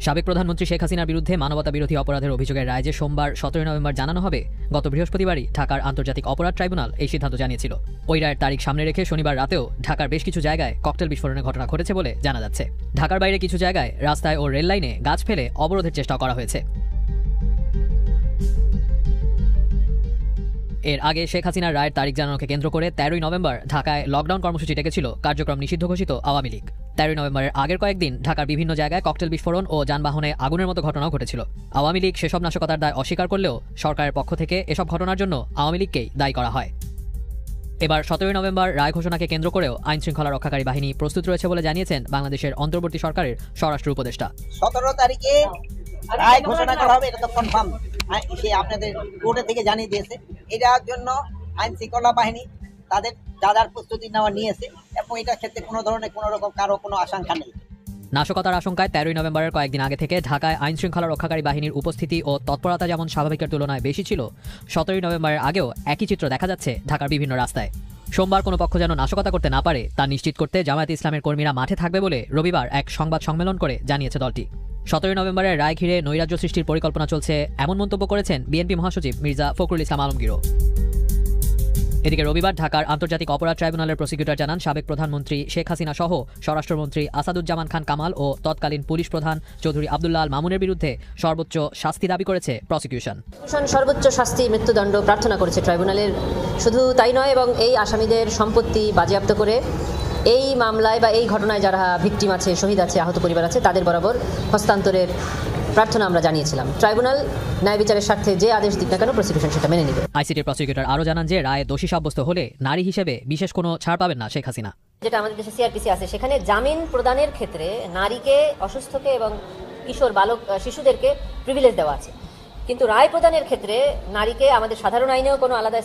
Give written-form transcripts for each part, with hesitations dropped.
সাবেক প্রধানমন্ত্রী শেখ হাসিনার বিরুদ্ধে মানবতা বিরোধী অপরাধের অভিযোগের রায় যে সোমবার 17 নভেম্বর জানানো হবে, গত বৃহস্পতিবারই ঢাকার আন্তর্জাতিক অপরাধ ট্রাইব্যুনাল এই সিদ্ধান্ত জানিয়েছিল। ওই রায়ের তারিখ সামনে রেখে শনিবার রাতেও ঢাকার বেশ কিছু জায়গায় ককটেল বিস্ফোরণের ঘটনা ঘটেছে বলে জানা যাচ্ছে। ঢাকার বাইরে কিছু জায়গায় রাস্তায় ও রেল লাইনে গাছ ফেলে অবরোধের চেষ্টা করা হয়েছে। এর আগে শেখ হাসিনার রায়ের তারিখ জানানোকে কেন্দ্র করে 13 নভেম্বর ঢাকায় লকডাউন কর্মসূচি ডেকেছিল কার্যক্রম নিষিদ্ধ ঘোষিত আওয়ামী লীগ। 13 নভেম্বরের আগের কয়েকদিন ঢাকার বিভিন্ন জায়গায় ককটেল বিস্ফোরণ ও যানবাহনে আগুনের মতো ঘটনাও ঘটেছিল। আওয়ামী লীগ সেসব নাশকতার দায় অস্বীকার করলেও সরকারের পক্ষ থেকে এসব ঘটনার জন্য আওয়ামী লীগকেই দায়ী করা হয়। এবার 17 নভেম্বর রায় ঘোষণাকে কেন্দ্র করেও আইন শৃঙ্খলা রক্ষাকারী বাহিনী প্রস্তুত রয়েছে বলে জানিয়েছেন বাংলাদেশের অন্তর্বর্তী সরকারের স্বরাষ্ট্র উপদেষ্টা। 17 তারিখে রায় ঘোষণা করা হবে, এটা তো কনফার্ম, সে আপনাদের কোর্টে থেকে জানিয়ে দিয়েছে। এটার জন্য আইন শৃঙ্খলা বাহিনী তাদের যার প্রস্তুতি নেওয়া নিয়েছে এবং এটার ক্ষেত্রে কোনো ধরনের কোনো রকম কারো কোনো আশঙ্কা নেই। নাশকতার আশঙ্কায় 13 নভেম্বরের কয়েকদিন আগে থেকে ঢাকায় আইন শৃঙ্খলা রক্ষাকারী বাহিনীর উপস্থিতি ও তৎপরতা যেমন স্বাভাবিকের তুলনায় বেশি ছিল, 17 নভেম্বরের আগেও একই চিত্র দেখা যাচ্ছে ঢাকার বিভিন্ন রাস্তায়। সোমবার কোনো পক্ষ যেন নাশকতা করতে না পারে তা নিশ্চিত করতে জামায়াতে ইসলামের কর্মীরা মাঠে থাকবে বলে রবিবার এক সংবাদ সম্মেলন করে জানিয়েছে দলটি। 17 নভেম্বরের রায় ঘিরে নৈরাজ্য সৃষ্টির পরিকল্পনা চলছে এমন মন্তব্য করেছেন বিএনপি মহাসচিব মির্জা ফখরুল ইসলাম আলমগীরও। এদিকে রবিবার ঢাকার আন্তর্জাতিক অপরাধ ট্রাইব্যুনালের প্রসিকিউটর জানান, সাবেক প্রধানমন্ত্রী শেখ হাসিনা সহ স্বরাষ্ট্রমন্ত্রী আসাদুজ্জামান খান কামাল ও তৎকালীন পুলিশ প্রধান চৌধুরী আব্দুল্লাহ আল মামুনের বিরুদ্ধে সর্বোচ্চ শাস্তি দাবি করেছে প্রসিকিউশন। সর্বোচ্চ শাস্তি মৃত্যুদণ্ড প্রার্থনা করেছে ট্রাইব্যুনালের। শুধু তাই নয়, এবং এই আসামিদের সম্পত্তি বাজেয়াপ্ত করে এই মামলায় বা এই ঘটনায় যারা ভিকটিম আছে, শহীদ আছে, আহত পরিবার আছে, তাদের বরাবর হস্তান্তরের প্রার্থনা আমরা জানিয়েছিলাম। ট্রাইব্যুনাল ন্যায় বিচারের স্বার্থে যে আদেশ দিক না কেন প্রসিকিউশন সেটা মেনে নেবে। আইসিটির প্রসিকিউটর আরও জানান যে রায়ে দোষী সাব্যস্ত হলে নারী হিসেবে বিশেষ কোনো ছাড় পাবেন না শেখ হাসিনা। যেটা আমাদের দেশে সিআরপিসি আছে, সেখানে জামিন প্রদানের ক্ষেত্রে নারীকে, অসুস্থকে এবং কিশোর বালক শিশুদেরকে প্রিভিলেজ দেওয়া আছে, কিন্তু রায় প্রদানের ক্ষেত্রে নারীকে আমাদের সাধারণ আইনেও কোনো আলাদা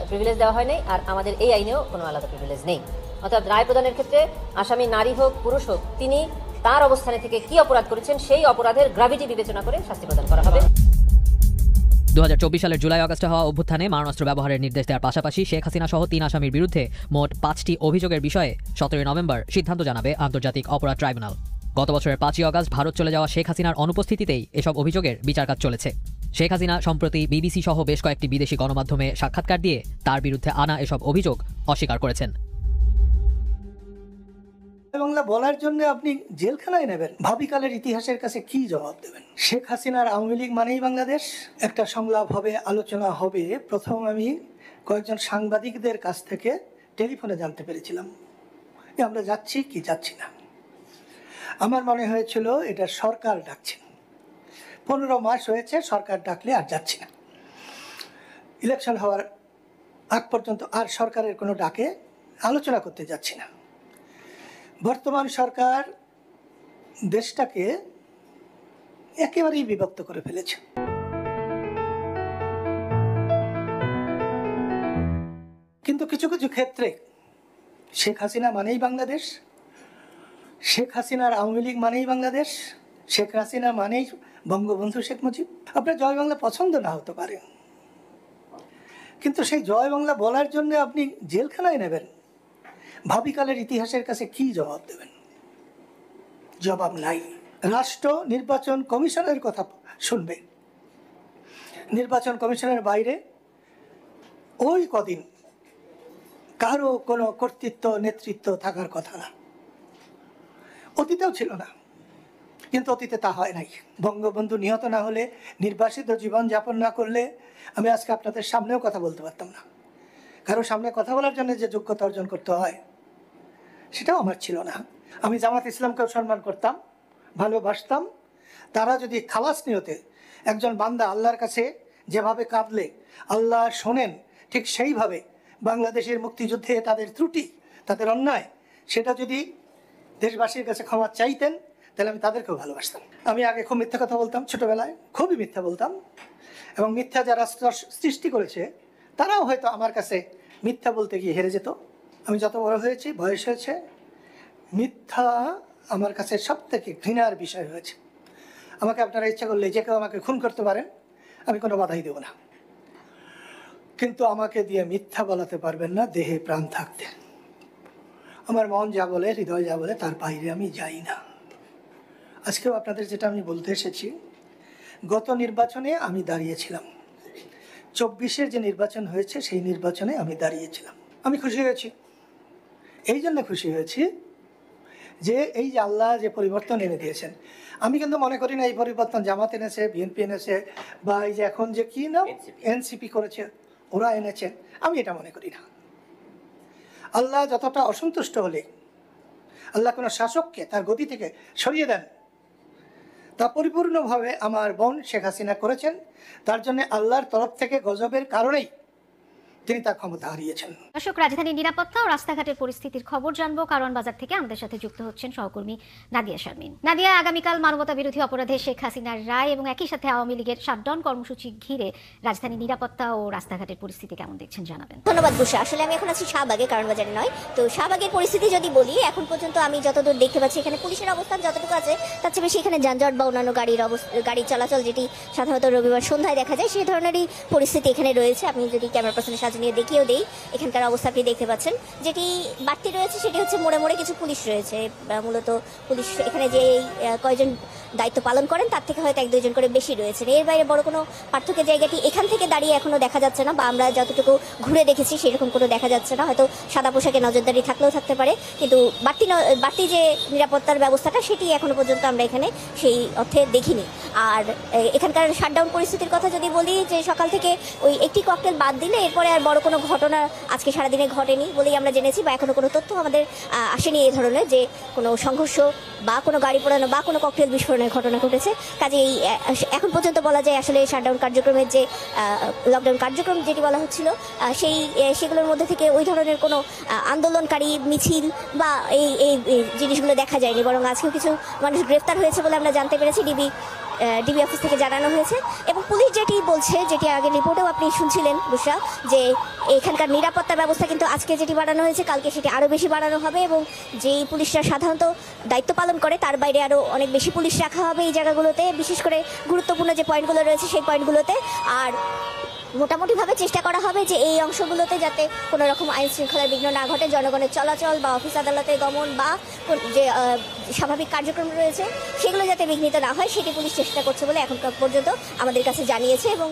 প্রিভিলেজ দেওয়া হয় নাই, আর আমাদের এই আইনেও কোনো আলাদা প্রিভিলেজ নেই। অর্থাৎ রায় প্রদানের ক্ষেত্রে আসামি নারী হোক পুরুষ হোক, তিনি তার অবস্থানে থেকে কি অপরাধ করেছেন সেই অপরাধের গ্র্যাভিটি বিবেচনা করে শাস্তি প্রদান করা হবে। 2024 সালের জুলাই আগস্টে হওয়া অভ্যুত্থানে মারণাস্ত্র ব্যবহারের নির্দেশ দেওয়ার পাশাপাশি শেখ হাসিনা সহ 3 আসামির বিরুদ্ধে মোট 5টি অভিযোগের বিষয়ে 17 নভেম্বর সিদ্ধান্ত জানাবে আন্তর্জাতিক অপরাধ ট্রাইব্যুনাল। গত বছরের 5ই আগস্ট ভারত চলে যাওয়া শেখ হাসিনার অনুপস্থিতিতেই এসব অভিযোগের বিচার কাজ চলেছে। শেখ হাসিনা সম্প্রতি বিবিসি সহ বেশ কয়েকটি বিদেশি গণমাধ্যমে সাক্ষাৎকার দিয়ে তার বিরুদ্ধে আনা এসব অভিযোগ অস্বীকার করেছেন। বাংলা বলার জন্য আপনি জেলখানায় নেবেন, ভাবিকালের ইতিহাসের কাছে কি জবাব দেবেন? শেখ হাসিনার আওয়ামী লীগ মানেই বাংলাদেশ। একটা সংলাপ হবে, আলোচনা হবে। প্রথম আমি কয়েকজন সাংবাদিকদের কাছ থেকে টেলিফোনে জানতে পেরেছিলাম যে আমরা যাচ্ছি কি যাচ্ছি না। আমার মনে হয়েছিল এটা সরকার ডাকছে। 15 মাস হয়েছে সরকার ডাকলে আর যাচ্ছি না। ইলেকশন হওয়ার আগ পর্যন্ত আর সরকারের কোনো ডাকে আলোচনা করতে যাচ্ছি না। বর্তমান সরকার দেশটাকে একেবারেই বিভক্ত করে ফেলেছে। কিন্তু কিছু কিছু ক্ষেত্রে শেখ হাসিনা মানেই বাংলাদেশ, শেখ হাসিনার আওয়ামী লীগ মানেই বাংলাদেশ, শেখ হাসিনা মানেই বঙ্গবন্ধু শেখ মুজিব। আপনার জয় বাংলা পছন্দ না হতে পারে, কিন্তু সেই জয় বাংলা বলার জন্য আপনি জেলখানায় নেবেন, ভাবিকালের ইতিহাসের কাছে কি জবাব দেবেন? জবাব নাই। রাষ্ট্র নির্বাচন কমিশনের কথা শুনবে। নির্বাচন কমিশনের বাইরে ওই কদিন কারো কোনো কর্তৃত্ব নেতৃত্ব থাকার কথা না। অতীতেও ছিল না, কিন্তু অতীতে তা হয় নাই। বঙ্গবন্ধু নিহত না হলে, নির্বাসিত জীবন যাপন না করলে আমি আজকে আপনাদের সামনেও কথা বলতে পারতাম না। কারো সামনে কথা বলার জন্য যে যোগ্যতা অর্জন করতে হয় সেটাও আমার ছিল না। আমি জামাত ইসলামকেও সম্মান করতাম, ভালোবাসতাম। তারা যদি খালাস নিয়তে একজন বান্দা আল্লাহর কাছে যেভাবে কাঁদলে আল্লাহ শোনেন, ঠিক সেইভাবে বাংলাদেশের মুক্তিযুদ্ধে তাদের ত্রুটি, তাদের অন্যায়, সেটা যদি দেশবাসীর কাছে ক্ষমা চাইতেন, তাহলে আমি তাদেরকেও ভালোবাসতাম। আমি আগে খুব মিথ্যা কথা বলতাম, ছোটোবেলায় খুবই মিথ্যা বলতাম, এবং মিথ্যা যারা সৃষ্টি করেছে তারাও হয়তো আমার কাছে মিথ্যা বলতে গিয়ে হেরে যেত। আমি যত বড় হয়েছি, বয়স হয়েছে, মিথ্যা আমার কাছে সব থেকে ঘৃণার বিষয় হয়েছে। আমাকে আপনারা ইচ্ছা করলে যে কেউ আমাকে খুন করতে পারেন, আমি কোনো বাধাই দেব না, কিন্তু আমাকে দিয়ে মিথ্যা বলাতে পারবেন না দেহে প্রাণ থাকতে। আমার মন যা বলে, হৃদয় যা বলে, তার বাইরে আমি যাই না। আজকেও আপনাদের যেটা আমি বলতে এসেছি, গত নির্বাচনে আমি দাঁড়িয়েছিলাম, 24-এর যে নির্বাচন হয়েছে সেই নির্বাচনে আমি দাঁড়িয়েছিলাম। আমি খুশি হয়েছি, এই জন্য খুশি হয়েছি যে এই যে আল্লাহ যে পরিবর্তন এনে দিয়েছেন। আমি কিন্তু মনে করি না এই পরিবর্তন জামাত এনেছে, বিএনপি এনেছে, বা এই যে এখন যে কি নাম এনসিপি করেছে ওরা এনেছেন, আমি এটা মনে করি না। আল্লাহ যতটা অসন্তুষ্ট হলে আল্লাহ কোনো শাসককে তার গতি থেকে সরিয়ে দেন, তা পরিপূর্ণভাবে আমার বোন শেখ হাসিনা করেছেন। তার জন্য আল্লাহর তরফ থেকে গজবের কারণেই তিনি তার ক্ষমতা হারিয়েছেন। দর্শক, রাজধানীর নিরাপত্তা ও রাস্তাঘাটের পরিস্থিতির খবর জানবো কারণ বাজার থেকে আমাদের সাথে যুক্ত হচ্ছেন সহকর্মী নাদিয়া শারমিন। নাদিয়া, আগামীকাল মানবতা বিরোধী অপরাধে শেখ হাসিনার রায় এবং একই সাথে আওয়ামী লীগের শাটডাউন কর্মসূচি ঘিরে রাজধানীর নিরাপত্তা ও রাস্তাঘাটের পরিস্থিতি কেমন দেখছেন জানাবেন। ধন্যবাদ বুশা। আসলে আমি এখন আছি শাহবাগে, কারণ বাজারে নয়। তো শাহবাগের পরিস্থিতি যদি বলি, এখন পর্যন্ত আমি যতদূর দেখতে পাচ্ছি এখানে পুলিশের অবস্থান যতটুকু আছে তার চেয়ে বেশি এখানে যানজট বা অন্যান্য গাড়ি চলাচল যেটি সাধারণত রবিবার সন্ধ্যায় দেখা যায় সেই ধরনেরই পরিস্থিতি এখানে রয়েছে। আমি যদি ক্যামেরা পার্সনের সাহায্য নিয়ে দেখিয়েও দেই, এখানকার অবস্থা আপনি দেখতে পাচ্ছেন। যেটি বাড়তি রয়েছে সেটি হচ্ছে মোড়ে মোড়ে কিছু পুলিশ রয়েছে। মূলত পুলিশ এখানে যে কয়জন দায়িত্ব পালন করেন তার থেকে হয়তো 1-2 জন করে বেশি রয়েছেন। এর বাইরে বড় কোনো পার্থক্যের জায়গাটি এখান থেকে দাঁড়িয়ে এখনো দেখা যাচ্ছে না, বা আমরা যতটুকু ঘুরে দেখেছি সেরকম কোনো দেখা যাচ্ছে না। হয়তো সাদা পোশাকে নজরদারি থাকলেও থাকতে পারে, কিন্তু বাড়তি যে নিরাপত্তার ব্যবস্থাটা সেটি এখনো পর্যন্ত আমরা এখানে সেই অর্থে দেখিনি। আর এখানকার শাটডাউন পরিস্থিতির কথা যদি বলি, যে সকাল থেকে ওই একটি ককটেল বাদ দিলে এরপরে আর বড় কোনো ঘটনা আজকে সারাদিনে ঘটেনি বলেই আমরা জেনেছি, বা এখনো কোনো তথ্য আমাদের আসেনি এই ধরনের যে কোনো সংঘর্ষ বা কোনো গাড়ি পোড়ানো বা কোনো ককটেল বিস্ফোরণের ঘটনা ঘটেছে। কাজেই এখন পর্যন্ত বলা যায় আসলে শাটডাউন কার্যক্রমের যে লকডাউন কার্যক্রম যেটি বলা হচ্ছিল সেগুলোর মধ্যে থেকে ওই ধরনের কোনো আন্দোলনকারী মিছিল বা এই জিনিসগুলো দেখা যায়নি, বরং আজকেও কিছু মানুষ গ্রেফতার হয়েছে বলে আমরা জানতে পেরেছি, ডিবি অফিস থেকে জানানো হয়েছে। এবং পুলিশ যেটি বলছে, যেটি আগের রিপোর্টেও আপনি শুনছিলেন বুশরা, যে এখানকার নিরাপত্তা ব্যবস্থা কিন্তু আজকে যেটি বাড়ানো হয়েছে কালকে সেটি আরও বেশি বাড়ানো হবে, এবং যেই পুলিশরা সাধারণত দায়িত্ব পালন করে তার বাইরে আরও অনেক বেশি পুলিশ রাখা হবে এই জায়গাগুলোতে, বিশেষ করে গুরুত্বপূর্ণ যে পয়েন্টগুলো রয়েছে সেই পয়েন্টগুলোতে। আর মোটামুটিভাবে চেষ্টা করা হবে যে এই অংশগুলোতে যাতে কোনো রকম আইন শৃঙ্খলার বিঘ্ন না ঘটে, জনগণের চলাচল বা অফিস আদালতে গমন বা যে স্বাভাবিক কার্যক্রম রয়েছে সেগুলো যাতে বিঘ্নিত না হয় সেটি পুলিশ চেষ্টা করছে বলে এখন পর্যন্ত আমাদের কাছে জানিয়েছে। এবং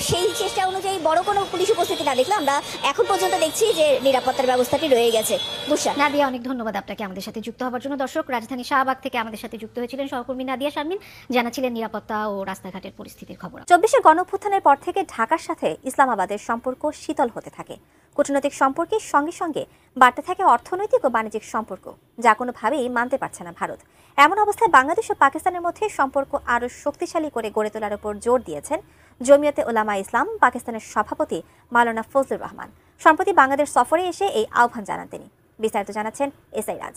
সেই চেষ্টা অনুযায়ী বড় কোনো পুলিশ উপস্থিতি না দেখলে আমরা এখন পর্যন্ত দেখছি যে নিরাপত্তার ব্যবস্থাটি রয়ে গেছে। বুশরা। নাদিয়া, অনেক ধন্যবাদ আপনাকে আমাদের সাথে যুক্ত হওয়ার জন্য। দর্শক, রাজধানী শাহবাগ থেকে আমাদের সাথে যুক্ত হয়েছিলেন সহকর্মী নাদিয়া শারমিন, জানাচ্ছিলেন নিরাপত্তা ও রাস্তাঘাটের পরিস্থিতির খবর। 24 গণঅভ্যুত্থানের পর থেকে ঢাকার সাথে ইসলামাবাদের সম্পর্ক শীতল হতে থাকে। কূটনৈতিক সম্পর্কের সঙ্গে সঙ্গে বাড়তে থাকে অর্থনৈতিক ও বাণিজ্যিক সম্পর্ক, যা কোনোভাবেই মানতে পারছে না ভারত। এমন অবস্থায় বাংলাদেশ ও পাকিস্তানের মধ্যে সম্পর্ক আরও শক্তিশালী করে গড়ে তোলার উপর জোর দিয়েছেন জমিয়তে উলামা ইসলাম পাকিস্তানের সভাপতি মাওলানা ফজলুর রহমান। সম্প্রতি বাংলাদেশ সফরে এসে এই আহ্বান জানান তিনি। বিস্তারিত জানাচ্ছেন এসআই রাজ।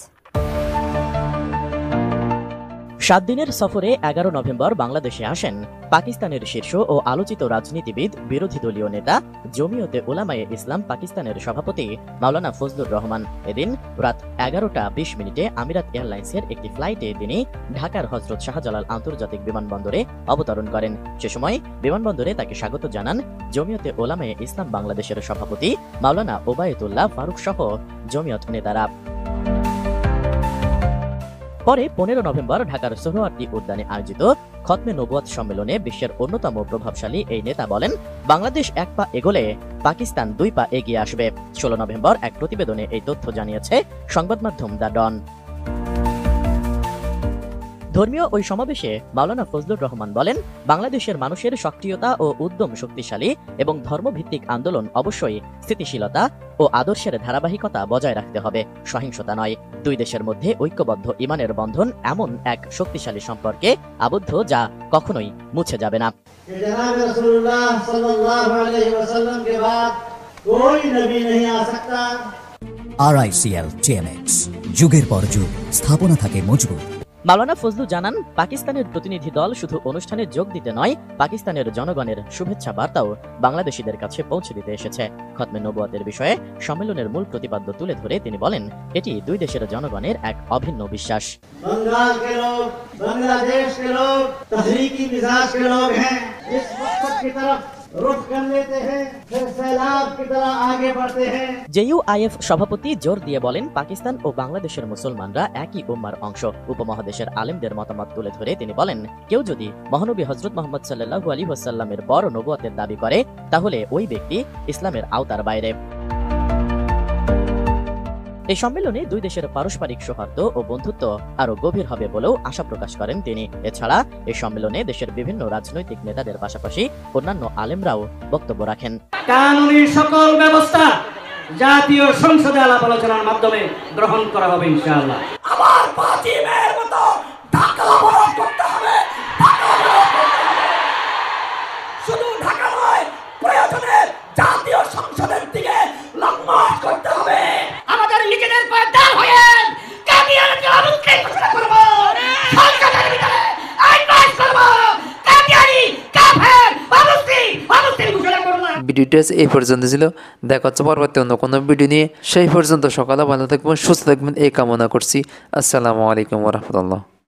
7 দিনের সফরে 11 নভেম্বর বাংলাদেশে আসেন পাকিস্তানের শীর্ষ ও আলোচিত রাজনীতিবিদ, বিরোধী দলীয় নেতা, জমিয়তে উলামায়ে ইসলাম পাকিস্তানের সভাপতি মাওলানা ফজলুর রহমান। এদিন রাত 11:20 আমিরাত এয়ারলাইন্সের একটি ফ্লাইটে তিনি ঢাকার হযরত শাহজালাল আন্তর্জাতিক বিমানবন্দরে অবতরণ করেন। সে সময় বিমানবন্দরে তাকে স্বাগত জানান জমিয়তে উলামায়ে ইসলাম বাংলাদেশের সভাপতি মাওলানা ওবায়দুল্লাহ ফারুক সহ জমিয়ত নেতারা। পরে 15 নভেম্বর ঢাকার সোহরাওয়ার্দী উদ্যানে আয়োজিত খতমে নবুয়ত সম্মেলনে বিশ্বের অন্যতম প্রভাবশালী এই নেতা বলেন, বাংলাদেশ 1 পা এগোলে পাকিস্তান 2 পা এগিয়ে আসবে। 16 নভেম্বর এক প্রতিবেদনে এই তথ্য জানিয়েছে সংবাদ মাধ্যম দ্য ডন। ধর্মীয় ওই সমাবেশে মাওলানা ফজলুর রহমান বলেন, বাংলাদেশের মানুষের সক্রিয়তা ও উদ্যম শক্তিশালী এবং ধর্মভিত্তিক আন্দোলন অবশ্যই স্থিতিশীলতা ও আদর্শের ধারাবাহিকতা বজায় রাখতে হবে, সহিংসতা নয়। দুই দেশের মধ্যে ঐক্যবদ্ধ ঈমানের বন্ধন এমন এক শক্তিশালী সম্পর্কে আবদ্ধ যা কখনোই মুছে যাবে না। RICL TMX যুগের পর যুগ স্থাপনা থাকে মজবুত। মাওলানা ফজলু জানান, পাকিস্তানের প্রতিনিধি দল শুধু অনুষ্ঠানে যোগ দিতে নয়, পাকিস্তানের জনগণের শুভেচ্ছা বার্তাও বাংলাদেশিদের কাছে পৌঁছে দিতে এসেছে। খতমে নবুয়তের বিষয়ে সম্মেলনের মূল প্রতিপাদ্য তুলে ধরে তিনি বলেন, এটি দুই দেশের জনগণের এক অভিন্ন বিশ্বাস। बंगाल के लोग, बांग्लादेश के लोग तहरीकी मिजाज के लोग हैं। इस मकसद की तरफ জেইউআইএফ সভাপতি জোর দিয়ে বলেন, পাকিস্তান ও বাংলাদেশের মুসলমানরা একই উম্মার অংশ। উপমহাদেশের আলেমদের মতামত তুলে ধরে তিনি বলেন, কেউ যদি মহানবী হযরত মুহাম্মদ সাল্লাল্লাহু আলাইহি ওয়াসাল্লামের পর নবুয়তের দাবি করে তাহলে ওই ব্যক্তি ইসলামের আওতার বাইরে। এই সম্মেলনে দুই দেশের পারস্পরিক সৌহার্দ্য ও বন্ধুত্ব আরো গভীর হবে বলেও আশা প্রকাশ করেন তিনি। এছাড়া এই সম্মেলনে দেশের বিভিন্ন রাজনৈতিক নেতাদের পাশাপাশি অন্যান্য আলেমরাও বক্তব্য রাখেন। কানুনি সকল ব্যবস্থা জাতীয় সংসদে আলাপ আলোচনার মাধ্যমে গ্রহণ করা হবে ইনশাআল্লাহ। আবার 5 মের মতো ঢাকা অবরোধ করতে হবে। শুধু ঢাকা নয়, প্রয়োজনে জাতীয় সংসদের দিকে লং মার্চ করতে হবে। আমাদের লিগের পায়দার হয়ে কাদিয়ানিকে অবশ্যই ঘোষণা করব। সংসদের ভিতরে আইন পাস করব। কাদিয়ানি কাফের অবশ্যই ঘোষণা করব। ভিডিওটি এই পর্যন্ত ছিল। দেখা হচ্ছে পরবর্তী অন্য কোনো ভিডিও নিয়ে। সেই পর্যন্ত সকালে ভালো থাকবেন, সুস্থ থাকবেন এই কামনা করছি। আসসালামু আলাইকুম ওয়া রাহমাতুল্লাহ।